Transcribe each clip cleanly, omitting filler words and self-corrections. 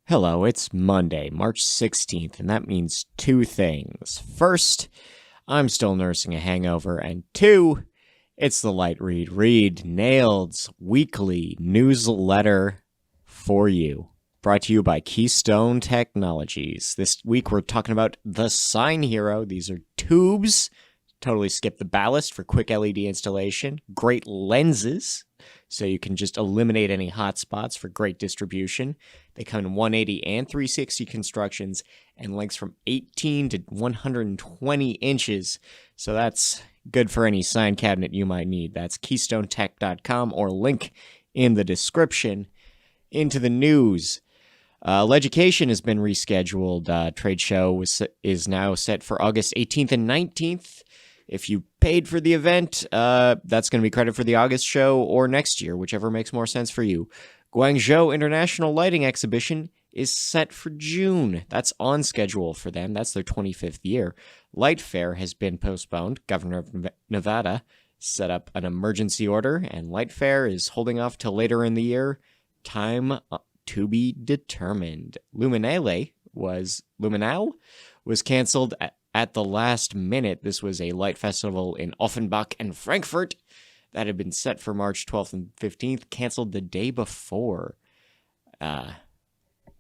Hello, it's Monday, March 16th, and that means two things. First, I'm still nursing a hangover, and two, it's the Light Read Nailed's weekly newsletter for you. Brought to you by Keystone Technologies. This week we're talking about the Sign Hero. These are tubes. Totally skip the ballast for quick LED installation. Great lenses, so you can just eliminate any hotspots for great distribution. They come in 180 and 360 constructions and lengths from 18 to 120 inches. So that's good for any sign cabinet you might need. That's KeystoneTech.com or link in the description. Into the news. Legication has been rescheduled. Trade show is now set for August 18th and 19th. If you paid for the event, that's going to be credit for the August show or next year, whichever makes more sense for you. Guangzhou International Lighting Exhibition is set for June. That's on schedule for them. That's their 25th year. Light Fair has been postponed. Governor of Nevada set up an emergency order, and Light Fair is holding off till later in the year. Time to be determined. Luminau was canceled at the last minute. This was a light festival in Offenbach and Frankfurt that had been set for March 12th and 15th, canceled the day before.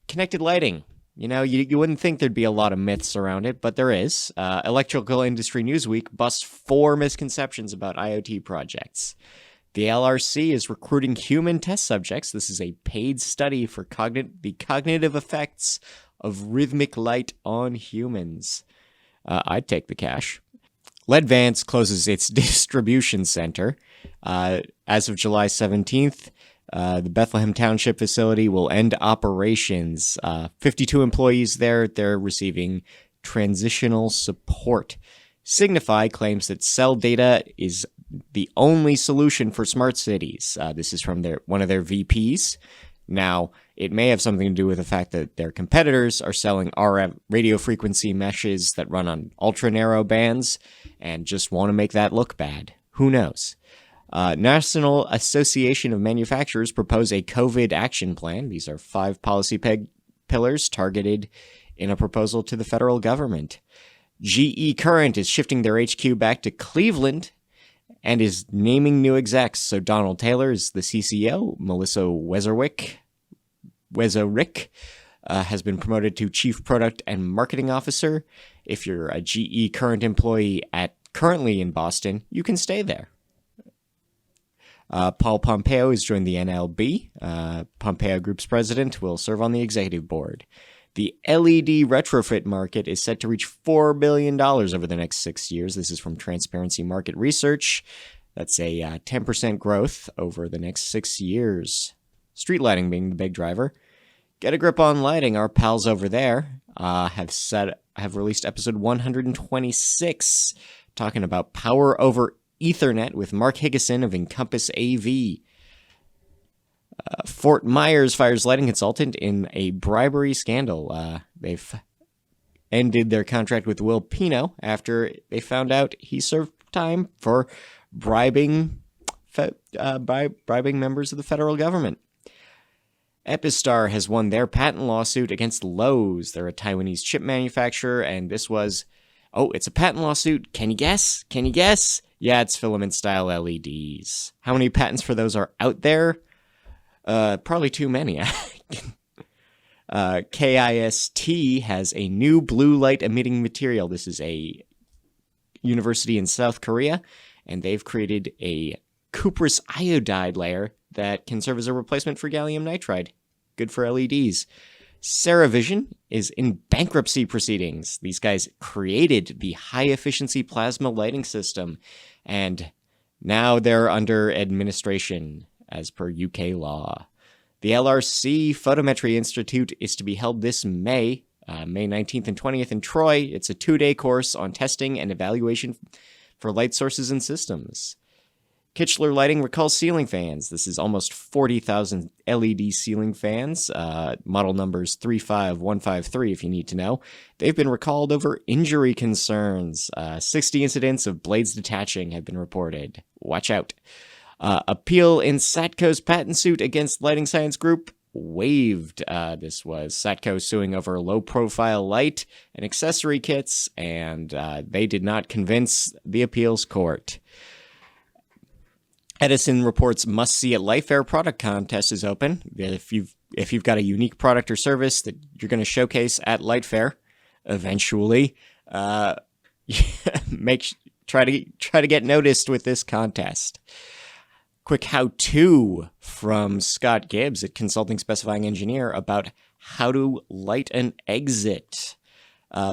Connected lighting. You know, you wouldn't think there'd be a lot of myths around it, but there is. Electrical Industry Newsweek busts 4 misconceptions about IoT projects. The LRC is recruiting human test subjects. This is a paid study for the cognitive effects of rhythmic light on humans. I'd take the cash. Ledvance closes its distribution center. As of July 17th, the Bethlehem Township facility will end operations. 52 employees there. They're receiving transitional support. Signify claims that cell data is the only solution for smart cities. This is from one of their VPs. Now, it may have something to do with the fact that their competitors are selling RF radio frequency meshes that run on ultra-narrow bands and just want to make that look bad. Who knows? National Association of Manufacturers propose a COVID action plan. These are 5 policy pillars targeted in a proposal to the federal government. GE Current is shifting their HQ back to Cleveland and is naming new execs. So Donald Taylor is the CCO. Melissa Wezerick has been promoted to Chief Product and Marketing Officer. If you're a GE Current employee currently in Boston, you can stay there. Paul Pompeo has joined the NLB. Pompeo Group's president will serve on the executive board. The LED retrofit market is set to reach $4 billion over the next 6 years. This is from Transparency Market Research. That's a 10% growth over the next 6 years. Street lighting being the big driver. Get a grip on lighting. Our pals over there have released episode 126, talking about power over Ethernet with Mark Higgison of Encompass AV. Fort Myers fires lighting consultant in a bribery scandal. They've ended their contract with Will Pino after they found out he served time for bribing members of the federal government. Epistar has won their patent lawsuit against Lowe's. They're a Taiwanese chip manufacturer, and this was... Oh, it's a patent lawsuit. Can you guess? Yeah, it's filament-style LEDs. How many patents for those are out there? Probably too many. KIST has a new blue light-emitting material. This is a university in South Korea, and they've created a cuprous iodide layer that can serve as a replacement for gallium nitride. Good for LEDs. Ceravision is in bankruptcy proceedings. These guys created the high-efficiency plasma lighting system, and now they're under administration as per UK law. The LRC Photometry Institute is to be held this May 19th and 20th in Troy. It's a 2-day course on testing and evaluation for light sources and systems. Kichler Lighting recalls ceiling fans. This is almost 40,000 LED ceiling fans, model numbers 35153 if you need to know. They've been recalled over injury concerns. 60 incidents of blades detaching have been reported. Watch out. Appeal in Satco's patent suit against Lighting Science Group waived. This was Satco suing over low-profile light and accessory kits, and they did not convince the appeals court. Edison reports must-see at Light-Fair product contest is open. If you've got a unique product or service that you're going to showcase at Light-Fair, eventually, try to get noticed with this contest. Quick how-to from Scott Gibbs at Consulting Specifying Engineer about how to light an exit.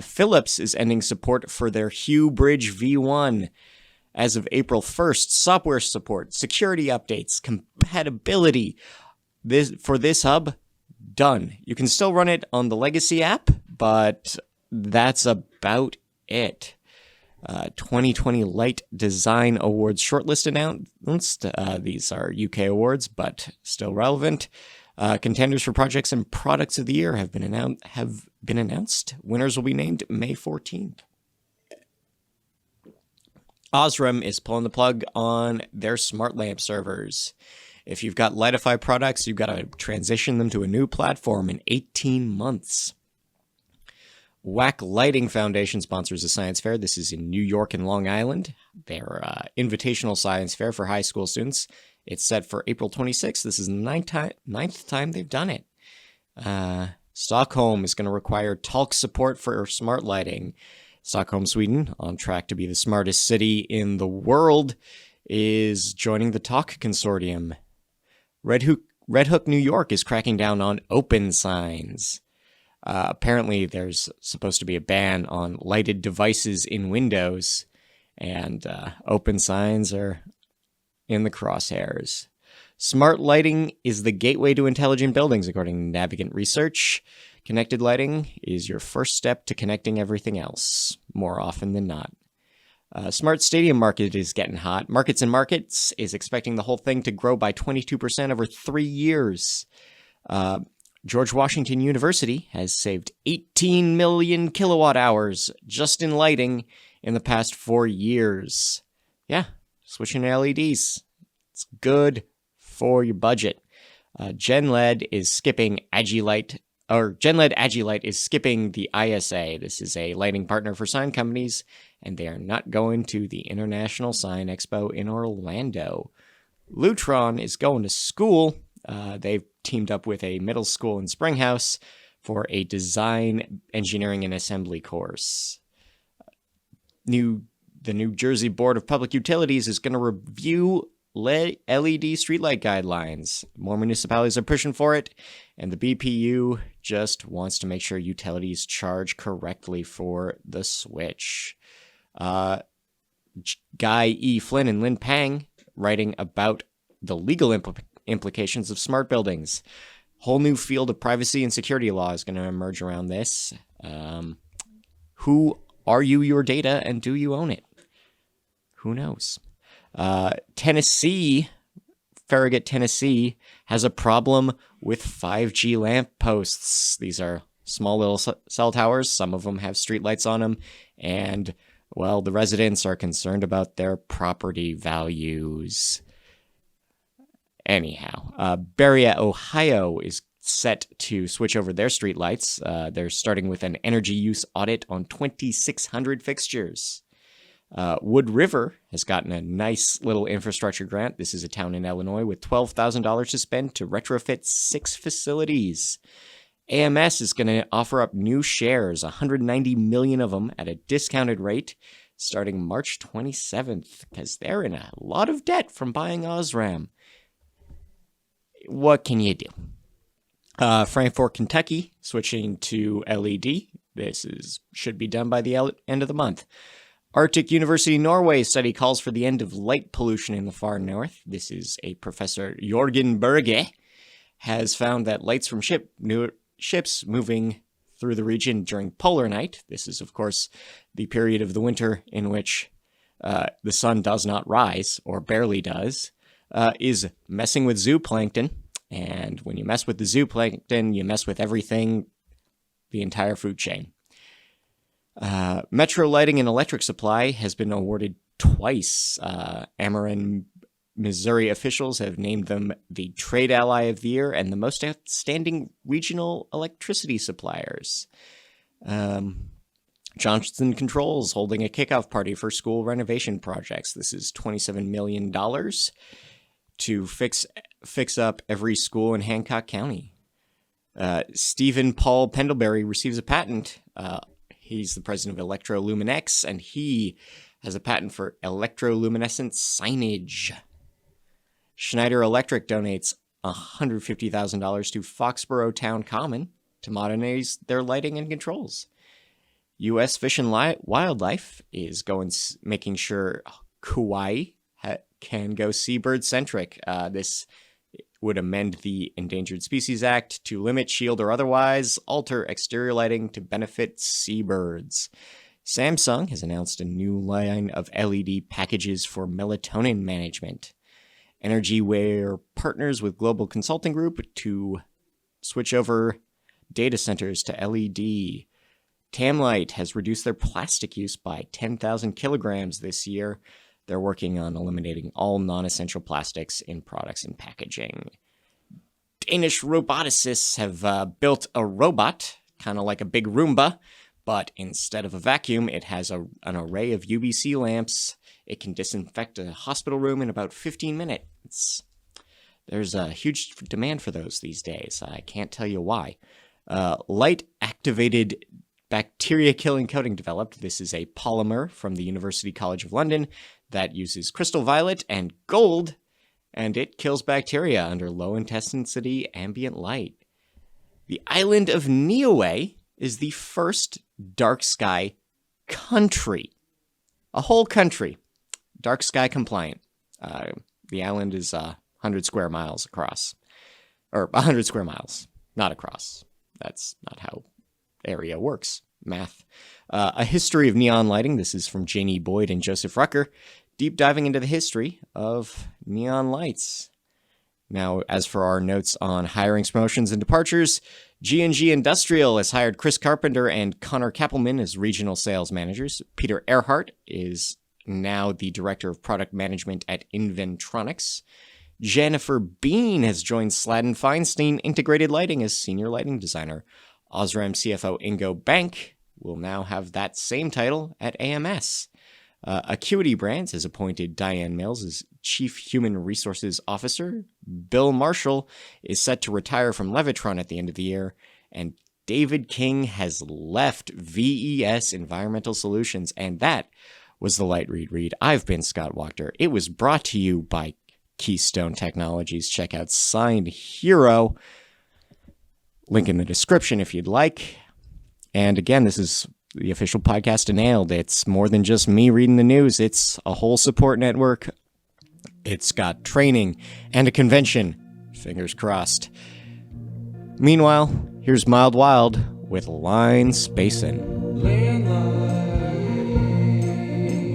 Philips is ending support for their Hue Bridge V1. As of April 1st, software support, security updates, compatibility. For this hub, done. You can still run it on the legacy app, but that's about it. 2020 Light Design Awards shortlist announced. These are UK awards, but still relevant. Contenders for projects and products of the year have been announced. Winners will be named May 14th. Osram is pulling the plug on their smart lamp servers. If you've got Lightify products, you've got to transition them to a new platform in 18 months. WAC Lighting Foundation sponsors a science fair. This is in New York and Long Island. Their invitational science fair for high school students. It's set for April 26th. This is the ninth time they've done it. Stockholm is going to require talk support for smart lighting. Stockholm, Sweden, on track to be the smartest city in the world, is joining the Talk Consortium. Red Hook, New York is cracking down on open signs. Apparently, there's supposed to be a ban on lighted devices in Windows, and open signs are in the crosshairs. Smart lighting is the gateway to intelligent buildings, according to Navigant Research. Connected lighting is your first step to connecting everything else, more often than not. Smart stadium market is getting hot. Markets and Markets is expecting the whole thing to grow by 22% over 3 years. George Washington University has saved 18 million kilowatt hours just in lighting in the past 4 years. Yeah, switching to LEDs. It's good for your budget. GenLed is skipping Agilite. GenLed Agilite is skipping the ISA. This is a lighting partner for sign companies, and they are not going to the International Sign Expo in Orlando. Lutron is going to school. They've teamed up with a middle school in Springhouse for a design, engineering, and assembly course. The New Jersey Board of Public Utilities is going to review LED streetlight guidelines. More municipalities are pushing for it, and the BPU just wants to make sure utilities charge correctly for the switch. Guy E. Flynn and Lin Pang writing about the legal implications of smart buildings. Whole new field of privacy and security law is going to emerge around this. Who are you your data, and do you own it? Who knows? Farragut, Tennessee, has a problem with 5G lampposts. These are small little cell towers. Some of them have streetlights on them. And, well, the residents are concerned about their property values. Anyhow, Berea, Ohio is set to switch over their streetlights. They're starting with an energy use audit on 2,600 fixtures. Wood River has gotten a nice little infrastructure grant. This is a town in Illinois with $12,000 to spend to retrofit 6 facilities. AMS is going to offer up new shares, 190 million of them at a discounted rate starting March 27th, because they're in a lot of debt from buying Osram. What can you do? Frankfort, Kentucky, switching to LED. This should be done by the end of the month. Arctic University Norway study calls for the end of light pollution in the far north. This is a Professor Jorgen Berge has found that lights from ships moving through the region during polar night. This is, of course, the period of the winter in which the sun does not rise, or barely does, is messing with zooplankton. And when you mess with the zooplankton, you mess with everything, the entire food chain. Metro Lighting and Electric Supply has been awarded twice. Ameren Missouri officials have named them the Trade Ally of the Year and the most outstanding regional electricity suppliers. Johnson Controls holding a kickoff party for school renovation projects. This is $27 million to fix up every school in Hancock County. Stephen Paul Pendlebury receives a patent. He's the president of Electroluminex, and he has a patent for electroluminescent signage. Schneider Electric donates $150,000 to Foxborough Town Common to modernize their lighting and controls. U.S. Fish and Wildlife is making sure Kauai can go seabird-centric. This would amend the Endangered Species Act to limit, shield, or otherwise alter exterior lighting to benefit seabirds. Samsung has announced a new line of LED packages for melatonin management. EnergyWare partners with Global Consulting Group to switch over data centers to LED. Tamlight has reduced their plastic use by 10,000 kilograms this year. They're working on eliminating all non-essential plastics in products and packaging. Danish roboticists have built a robot, kind of like a big Roomba, but instead of a vacuum, it has an array of UVC lamps. It can disinfect a hospital room in about 15 minutes. There's a huge demand for those these days. I can't tell you why. Light-activated bacteria-killing coating developed. This is a polymer from the University College of London that uses crystal violet and gold, and it kills bacteria under low-intensity ambient light. The island of Niue is the first dark sky country. A whole country. Dark sky compliant. The island is 100 square miles across. Or 100 square miles, not across. That's not how area works. Math. A history of neon lighting. This is from Janie Boyd and Joseph Rucker. Deep diving into the history of neon lights. Now, as for our notes on hirings, promotions, and departures, G&G Industrial has hired Chris Carpenter and Connor Kappelman as regional sales managers. Peter Earhart is now the director of product management at Inventronics. Jennifer Bean has joined Sladden Feinstein Integrated Lighting as senior lighting designer. Osram CFO Ingo Bank will now have that same title at AMS. Acuity Brands has appointed Diane Mills as Chief Human Resources Officer. Bill Marshall is set to retire from Levitron at the end of the year. And David King has left VES Environmental Solutions. And that was the Light Read. I've been Scott Wachter. It was brought to you by Keystone Technologies. Check out Signed Hero. Link in the description if you'd like. And again, this is the official podcast of Nailed. It's more than just me reading the news. It's a whole support network. It's got training and a convention. Fingers crossed. Meanwhile, here's Mild Wild with Line Spacin'.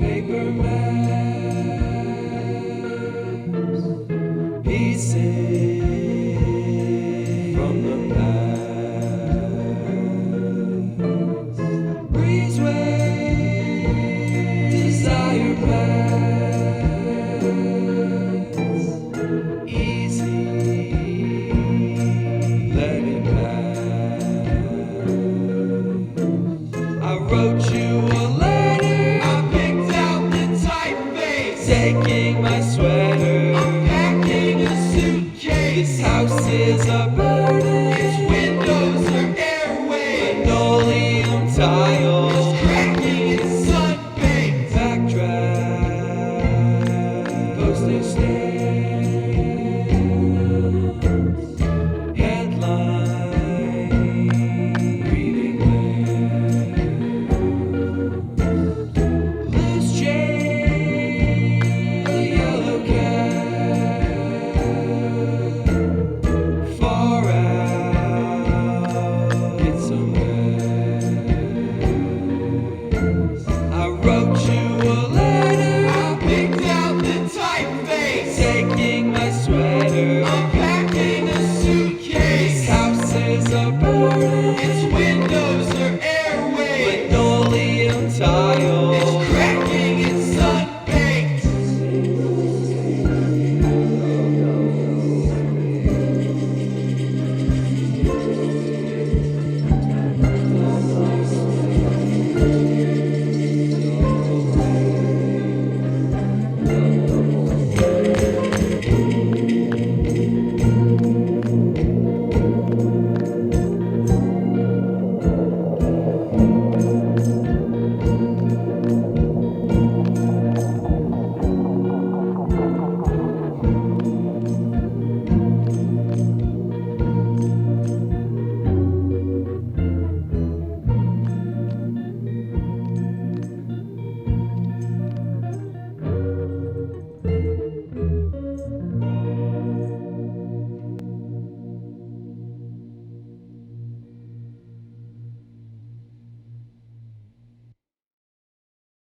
Paper maps, pieces from the past. Breezeway, desire paths, easy, let it pass. I wrote you a letter, I picked out the typeface, taking my sweater, I'm packing a suitcase. This house is a burden, its windows are airways, linoleum tiles, cracking in sun-baked backdraft, postage stamps, headline, reading lamps, loose chain, a yellow cat, far out, get some rest.